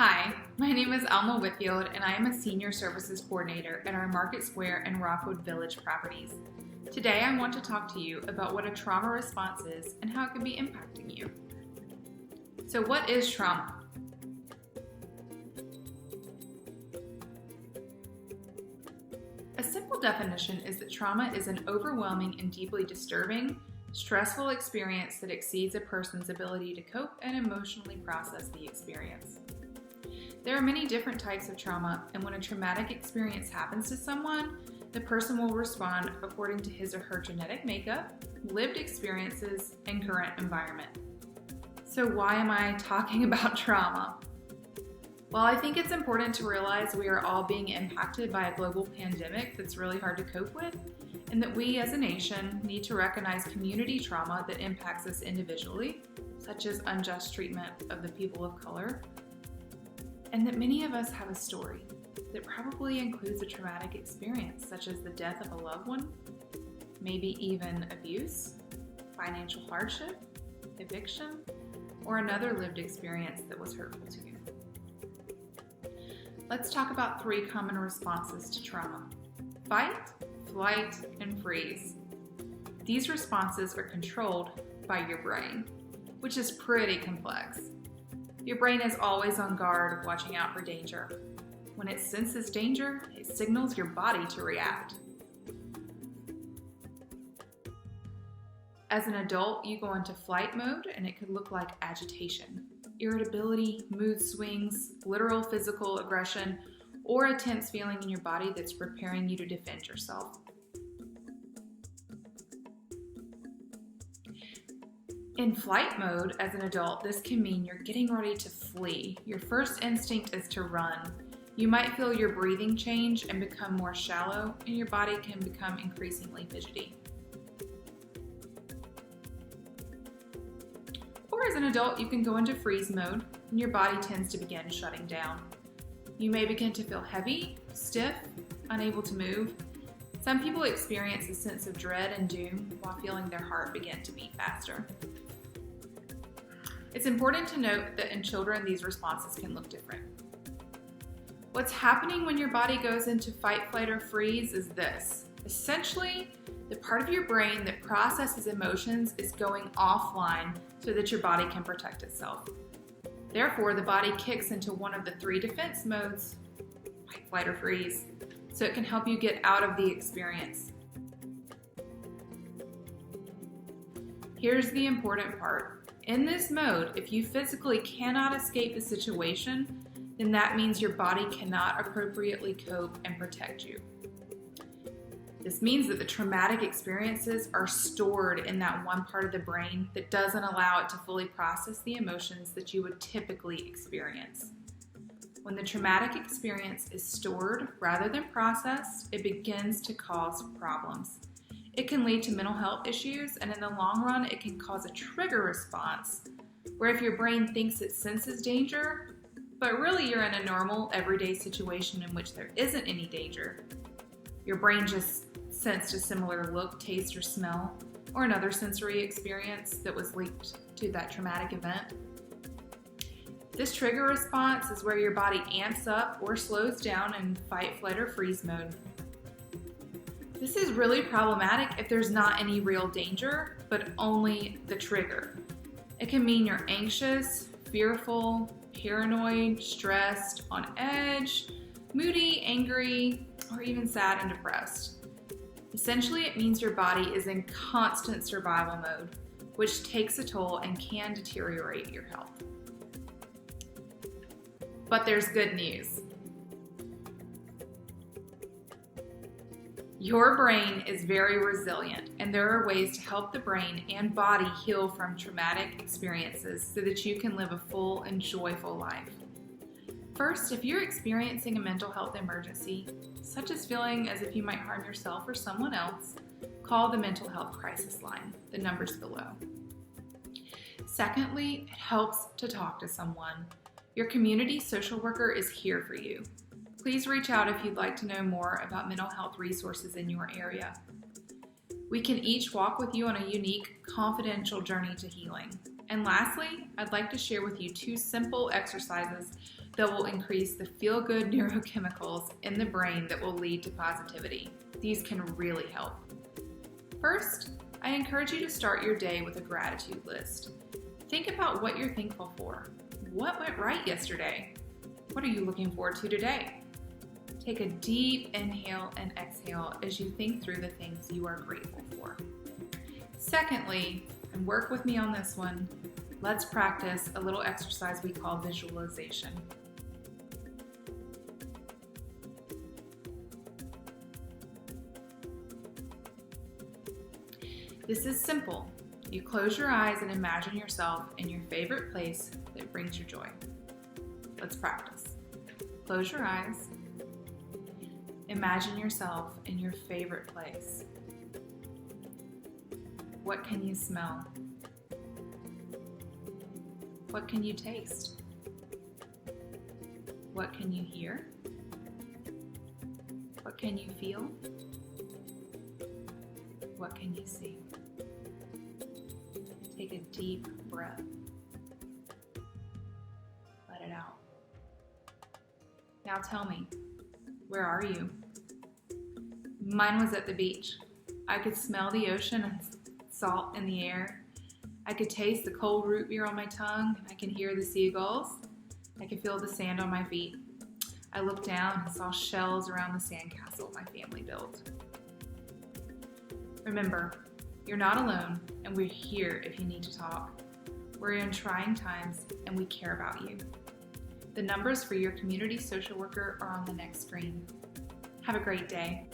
Hi, my name is Alma Whitfield, and I am a Senior Services Coordinator at our Market Square and Rockwood Village properties. Today I want to talk to you about what a trauma response is and how it can be impacting you. So what is trauma? A simple definition is that trauma is an overwhelming and deeply disturbing, stressful experience that exceeds a person's ability to cope and emotionally process the experience. There are many different types of trauma, and when a traumatic experience happens to someone, the person will respond according to his or her genetic makeup, lived experiences, and current environment. So why am I talking about trauma? Well, I think it's important to realize we are all being impacted by a global pandemic that's really hard to cope with, and that we as a nation need to recognize community trauma that impacts us individually, such as unjust treatment of the people of color, and that many of us have a story that probably includes a traumatic experience, such as the death of a loved one, maybe even abuse, financial hardship, eviction, or another lived experience that was hurtful to you. Let's talk about 3 common responses to trauma: fight, flight, and freeze. These responses are controlled by your brain, which is pretty complex. Your brain is always on guard, watching out for danger. When it senses danger, it signals your body to react. As an adult, you go into flight mode, and it could look like agitation, irritability, mood swings, literal physical aggression, or a tense feeling in your body that's preparing you to defend yourself. In flight mode, as an adult, this can mean you're getting ready to flee. Your first instinct is to run. You might feel your breathing change and become more shallow, and your body can become increasingly fidgety. Or as an adult, you can go into freeze mode, and your body tends to begin shutting down. You may begin to feel heavy, stiff, unable to move. Some people experience a sense of dread and doom while feeling their heart begin to beat faster. It's important to note that in children, these responses can look different. What's happening when your body goes into fight, flight, or freeze is this. Essentially, the part of your brain that processes emotions is going offline so that your body can protect itself. Therefore, the body kicks into one of the 3 defense modes, fight, flight, or freeze, so it can help you get out of the experience. Here's the important part. In this mode, if you physically cannot escape the situation, then that means your body cannot appropriately cope and protect you. This means that the traumatic experiences are stored in that one part of the brain that doesn't allow it to fully process the emotions that you would typically experience. When the traumatic experience is stored rather than processed, it begins to cause problems. It can lead to mental health issues, and in the long run, it can cause a trigger response, where if your brain thinks it senses danger, but really you're in a normal, everyday situation in which there isn't any danger, your brain just sensed a similar look, taste, or smell, or another sensory experience that was linked to that traumatic event. This trigger response is where your body amps up or slows down in fight, flight, or freeze mode. This is really problematic if there's not any real danger, but only the trigger. It can mean you're anxious, fearful, paranoid, stressed, on edge, moody, angry, or even sad and depressed. Essentially, it means your body is in constant survival mode, which takes a toll and can deteriorate your health. But there's good news. Your brain is very resilient, and there are ways to help the brain and body heal from traumatic experiences so that you can live a full and joyful life. First, if you're experiencing a mental health emergency, such as feeling as if you might harm yourself or someone else, call the mental health crisis line. The number's below. Secondly, it helps to talk to someone. Your community social worker is here for you. Please reach out if you'd like to know more about mental health resources in your area. We can each walk with you on a unique, confidential journey to healing. And lastly, I'd like to share with you 2 simple exercises that will increase the feel-good neurochemicals in the brain that will lead to positivity. These can really help. First, I encourage you to start your day with a gratitude list. Think about what you're thankful for. What went right yesterday? What are you looking forward to today? Take a deep inhale and exhale as you think through the things you are grateful for. Secondly, and work with me on this one, let's practice a little exercise we call visualization. This is simple. You close your eyes and imagine yourself in your favorite place that brings you joy. Let's practice. Close your eyes. Imagine yourself in your favorite place. What can you smell? What can you taste? What can you hear? What can you feel? What can you see? Take a deep breath. Let it out. Now tell me, where are you? Mine was at the beach. I could smell the ocean and salt in the air. I could taste the cold root beer on my tongue. I can hear the seagulls. I could feel the sand on my feet. I looked down and saw shells around the sandcastle my family built. Remember, you're not alone, and we're here if you need to talk. We're in trying times, and we care about you. The numbers for your community social worker are on the next screen. Have a great day.